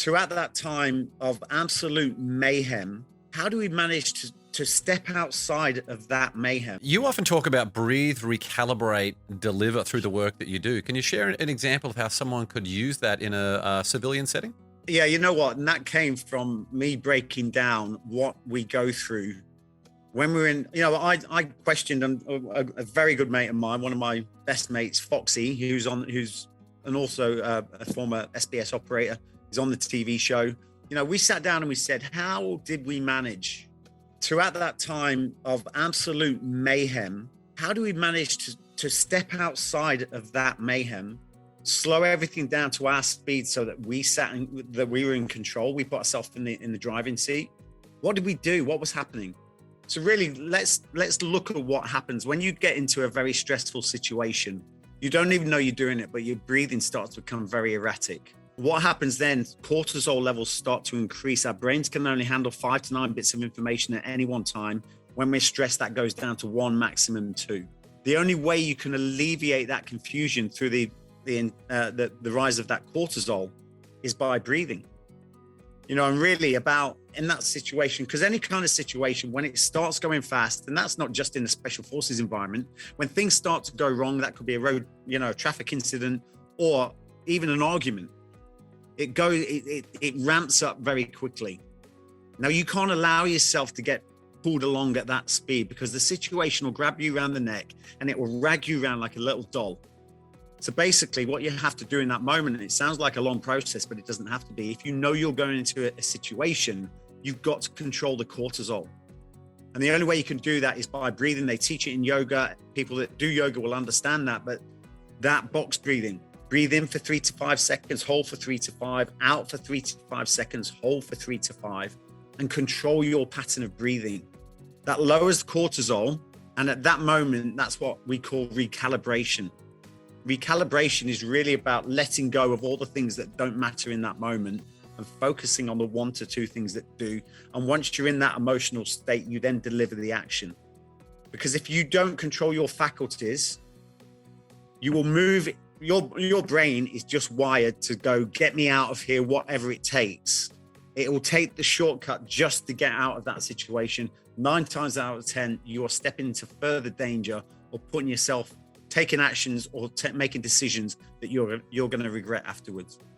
throughout that time of absolute mayhem, how do we manage to step outside of that mayhem? You often talk about breathe, recalibrate, deliver through the work that you do. Can you share an example of how someone could use that in a civilian setting? Yeah, you know what? And that came from me breaking down what we go through when we're in. I questioned a very good mate of mine, one of my best mates, Foxy, who's and also a former SBS operator. He's on the TV show. We sat down and we said, how did we manage throughout that time of absolute mayhem? How do we manage to step outside of that mayhem, slow everything down to our speed so that we were in control? We put ourselves in the driving seat. What did we do? What was happening? So really, let's look at what happens when you get into a very stressful situation. You don't even know you're doing it, but your breathing starts to become very erratic. What happens then? Cortisol levels start to increase. Our brains can only handle 5 to 9 bits of information at any one time. When we're stressed, that goes down to 1, maximum 2. The only way you can alleviate that confusion through the rise of that cortisol is by breathing. And really about in that situation, because any kind of situation, when it starts going fast, and that's not just in the special forces environment, when things start to go wrong, that could be a road, a traffic incident, or even an argument. It ramps up very quickly. Now you can't allow yourself to get pulled along at that speed, because the situation will grab you around the neck and it will rag you around like a little doll. So basically what you have to do in that moment, and it sounds like a long process, but it doesn't have to be. If you know you're going into a situation, you've got to control the cortisol. And the only way you can do that is by breathing. They teach it in yoga. People that do yoga will understand that, but that box breathing, breathe in for 3 to 5 seconds, hold for 3 to 5, out for 3 to 5 seconds, hold for 3 to 5, and control your pattern of breathing. That lowers cortisol. And at that moment, that's what we call recalibration. Recalibration is really about letting go of all the things that don't matter in that moment and focusing on the 1 to 2 things that do. And once you're in that emotional state, you then deliver the action. Because if you don't control your faculties, you will move. Your brain is just wired to go, get me out of here, whatever it takes. It will take the shortcut just to get out of that situation. 9 times out of 10, you are stepping into further danger or putting yourself, taking actions or making decisions that you're going to regret afterwards.